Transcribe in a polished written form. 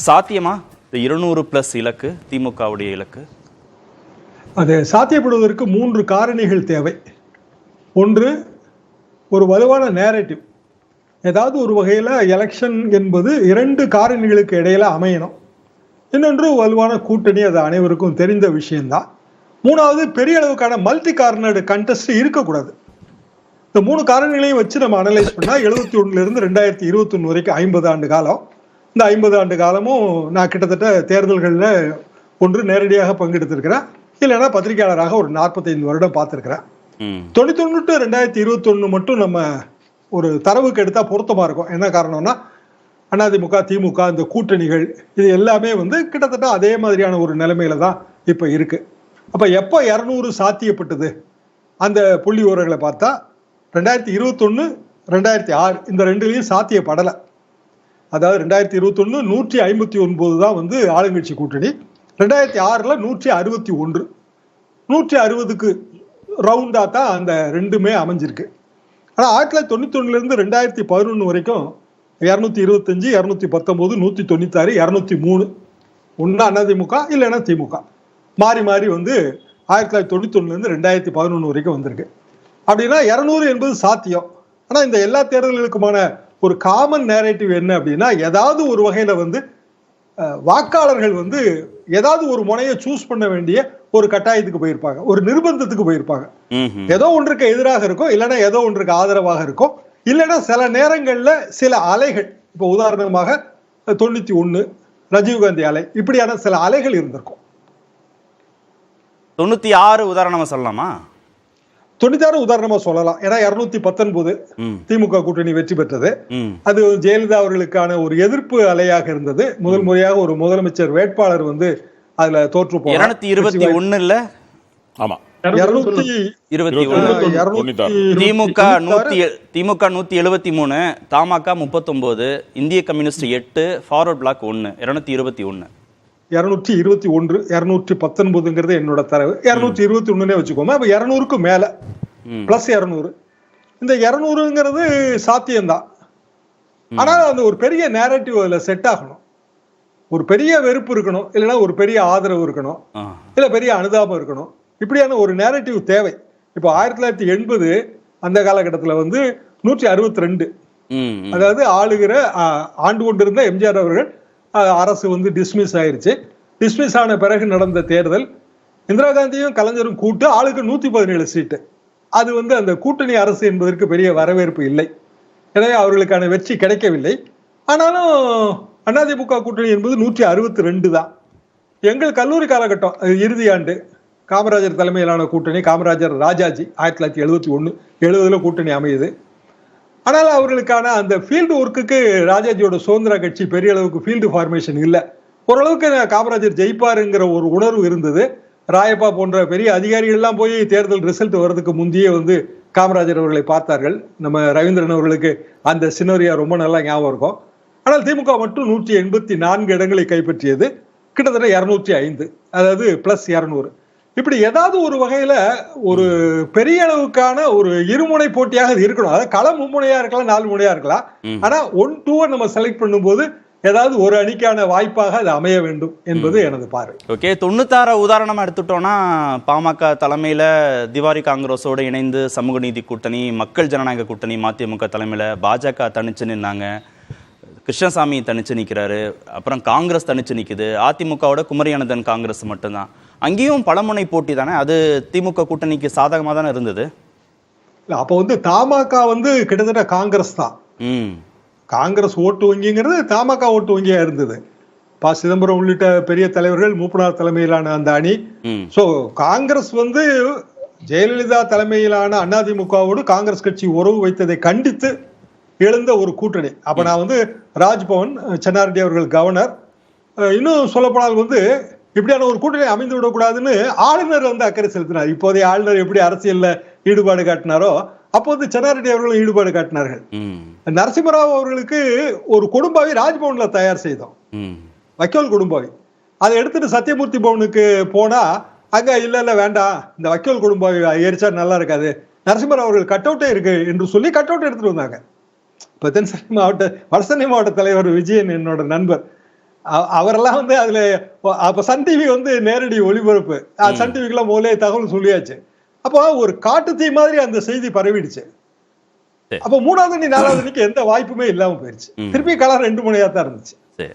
சாத்தியமா 200+ இலக்கு திமுகவுடைய இலக்கு? அது சாத்தியப்படுவதற்கு 3 காரணிகள் தேவை. ஒன்று, ஒரு வலுவான நேரேட்டிவ். ஏதாவது ஒரு வகையில் எலெக்ஷன் என்பது 2 காரணிகளுக்கு இடையில அமையணும். இன்னொன்று வலுவான கூட்டணி, அது அனைவருக்கும் தெரிந்த விஷயம்தான். 3வது, பெரிய அளவுக்கான மல்டி கார்னர்டு கண்டெஸ்ட் இருக்கக்கூடாது. இந்த 3 காரணிகளையும் வச்சு நம்ம அனலைஸ் பண்ணால் 71 2021 வரைக்கும் 50 ஆண்டு காலம். இந்த 50 ஆண்டு காலமும் நான் கிட்டத்தட்ட தேர்தல்களில் ஒன்று நேரடியாக பங்கெடுத்திருக்கிறேன், இல்லைன்னா பத்திரிகையாளராக ஒரு 45 வருடம் பார்த்துருக்கிறேன். 91 to 2021 மட்டும் நம்ம ஒரு தரவுக்கு எடுத்தால் பொருத்தமாக இருக்கும். என்ன காரணம்னா, அதிமுக திமுக இந்த கூட்டணிகள் இது எல்லாமே கிட்டத்தட்ட அதே மாதிரியான ஒரு நிலைமையில தான் இப்போ இருக்கு. அப்போ எப்போ 200 சாத்தியப்பட்டது அந்த புள்ளி விவரங்களை பார்த்தா 2021 2006 இந்த ரெண்டுலையும் சாத்தியப்படலை. அதாவது 2021 159 தான் ஆளுங்கட்சி கூட்டணி, 2006 161, 160க்கு ரவுண்டா தான் அந்த ரெண்டுமே அமைஞ்சிருக்கு. ஆனால் 1991 2011 வரைக்கும் 225 219 196 203 ஒன்னா அதிமுக இல்லைன்னா திமுக மாறி மாறி 1991 2011 வரைக்கும் வந்திருக்கு. அப்படின்னா 200 என்பது சாத்தியம். ஆனால் இந்த எல்லா தேர்தல்களுக்குமான ஒரு காமன் நேரேட்டிவ் என்ன அப்படின்னா, ஏதாவது ஒரு வகையில வாக்காளர்கள் ஏதாவது ஒரு முனையை சூஸ் பண்ண வேண்டிய ஒரு கட்டாயத்துக்கு போயிருப்பாங்க, ஒரு நிர்பந்தத்துக்கு போயிருப்பாங்க. ஏதோ ஒன்றுக்கு எதிராக இருக்கும், இல்லைன்னா ஏதோ ஒன்றுக்கு ஆதரவாக இருக்கும், இல்லைன்னா சில நேரங்கள்ல சில அலைகள். இப்போ உதாரணமாக 91 ராஜீவ்காந்தி அலை, இப்படியான சில அலைகள் இருந்திருக்கும். 96 உதாரணமா சொல்லலாமா? 96 உதாரணமா சொல்லலாம். ஏன்னா 219 திமுக கூட்டணி வெற்றி பெற்றது. அது ஜெயலலிதா அவர்களுக்கான ஒரு எதிர்ப்பு அலையாக இருந்தது. முதல் முறையாக ஒரு முதலமைச்சர் வேட்பாளர் அதுல தோற்று போனார். 221 இல்ல? ஆமா, 221. திமுக 173, தமாக 39, இந்திய கம்யூனிஸ்ட் 8, ஃபார்வர்ட் பிளாக் 1. 221 219 என்னோட தரவு. 221 வச்சுக்கோமா. அப்ப 200க்கு மேல பிளஸ் 200. இந்த 200ங்கிறது சாத்தியம்தான். ஆனா அந்த ஒரு பெரிய நேரேட்டிவ் அதுல செட் ஆகணும். ஒரு பெரிய வெறுப்பு இருக்கணும், இல்லைன்னா ஒரு பெரிய ஆதரவு இருக்கணும், இல்ல பெரிய அனுதாபம் இருக்கணும். இப்படியான ஒரு நேரேட்டிவ் தேவை. இப்போ 1980 அந்த காலகட்டத்தில் 162, அதாவது ஆளுகிற ஆண்டு கொண்டிருந்த எம்ஜிஆர் அவர்கள் அரசு டிஸ்மிஸ் ஆயிருச்சு. டிஸ்மிஸ் ஆன பிறகு நடந்த தேர்தல், இந்திரா காந்தியும் கலைஞரும் கூட்டு ஆளுக்கு 117 சீட்டு. அது அந்த கூட்டணி அரசு என்பதற்கு பெரிய வரவேற்பு இல்லை. எனவே அவர்களுக்கான வெற்றி கிடைக்கவில்லை. ஆனாலும் அதிமுக கூட்டணி என்பது 162 தான். எங்கள் கல்லூரி காலகட்டம் இறுதி ஆண்டு காமராஜர் தலைமையிலான கூட்டணி, காமராஜர் ராஜாஜி 1971 70 கூட்டணி அமையுது. ஆனால் அவர்களுக்கான அந்த ஃபீல்டு ஒர்க்குக்கு ராஜாஜியோட சுதந்திர கட்சி பெரிய அளவுக்கு ஃபீல்டு ஃபார்மேஷன் இல்லை. ஓரளவுக்கு காமராஜர் ஜெயிப்பாருங்கிற ஒரு உணர்வு இருந்தது. ராயப்பா போன்ற பெரிய அதிகாரிகள் எல்லாம் போய் தேர்தல் ரிசல்ட் வர்றதுக்கு முந்தையே காமராஜர் அவர்களை பார்த்தார்கள். நம்ம ரவீந்திரன் அவர்களுக்கு அந்த சினோரியா ரொம்ப நல்லா ஞாபகம் இருக்கும். ஆனால் திமுக மட்டும் 184 இடங்களை கைப்பற்றியது, கிட்டத்தட்ட 205, அதாவது பிளஸ் 200. இப்படி ஏதாவது ஒரு வகையில ஒரு பெரிய அளவுக்கான ஒரு இருமுனை போட்டியாக அது இருக்கணும். அதாவது களம் 3 முனையா இருக்கலாம், 4 முனையா இருக்கலாம். ஆனா 1-2 நம்ம செலக்ட் பண்ணும்போது ஏதாவது ஒரு அணிக்கான வாய்ப்பாக அது அமைய வேண்டும் என்பது எனது பார்வை. ஓகே, 96 உதாரணமா எடுத்துட்டோம்னா, பாமக தலைமையில திவாரி காங்கிரஸோடு இணைந்து சமூக நீதி கூட்டணி, மக்கள் ஜனநாயக கூட்டணி மதிமுக தலைமையில பாஜக தனிச்சு நின்னாங்க, கிருஷ்ணசாமி தனிச்சு நிற்கிறாரு, அப்புறம் காங்கிரஸ் தனிச்சு நிற்குது, அதிமுகவோட குமரியானந்தன் காங்கிரஸ் மட்டும்தான். அங்கேயும் பலமுனை போட்டி தானே, அது திமுக கூட்டணிக்கு சாதகமாக தானே இருந்தது. அப்போ தமாக கிட்டத்தட்ட காங்கிரஸ் தான். காங்கிரஸ் ஓட்டு வங்கிங்கிறது தமாக ஓட்டு வங்கியா இருந்தது. ப. சிதம்பரம் உள்ளிட்ட பெரிய தலைவர்கள், மூப்பனார் தலைமையிலான அந்த அணி. சோ காங்கிரஸ் ஜெயலலிதா தலைமையிலான அதிமுகவோடு காங்கிரஸ் கட்சி உறவு வைத்ததை கண்டித்து எழுந்த ஒரு கூட்டணி. அப்ப நான் ராஜ்பவன், சென்னாரெட்டி அவர்கள் கவர்னர், இன்னும் சொல்லப்போனால் இப்படியான ஒரு கூட்டணி அமைந்து விடக்கூடாதுன்னு ஆளுநர் அக்கறை செலுத்தினார். இப்போதைய ஆளுநர் எப்படி அரசியல்ல ஈடுபாடு காட்டினாரோ அப்போது சென்னாரெட்டி அவர்களும் ஈடுபாடு காட்டினார்கள். நரசிம்மராவ் அவர்களுக்கு ஒரு கொடும்பாவி ராஜ்பவன்ல தயார் செய்தோம், வைக்கோல் கொடும்பாவி. அதை எடுத்துட்டு சத்தியமூர்த்தி பவனுக்கு போனா அங்க இல்ல வேண்டாம், இந்த வைக்கோல் கொடும்பாவி எரிச்சா நல்லா இருக்காது, நரசிம்மராவ் அவர்கள் கட் அவுட்டே இருக்கு என்று சொல்லி கட் அவுட் எடுத்துட்டு வந்தாங்க. வடசென்னை மாவட்ட தலைவர் விஜயன் என்னோட நண்பர், அவரெல்லாம் வந்து அதுல அப்ப சன் டிவி வந்து நேரடி ஒளிபரப்பு, சன் டிவிக்குலாம் முதலே தகவல் சொல்லியாச்சு. அப்போ ஒரு காட்டு தீ மாதிரி அந்த செய்தி பரவிடுச்சு. அப்ப 3வது அணி 4வது அணிக்கு எந்த வாய்ப்புமே இல்லாம போயிருச்சு. திருப்பி களம் 2 முனையா தான் இருந்துச்சு. சரி.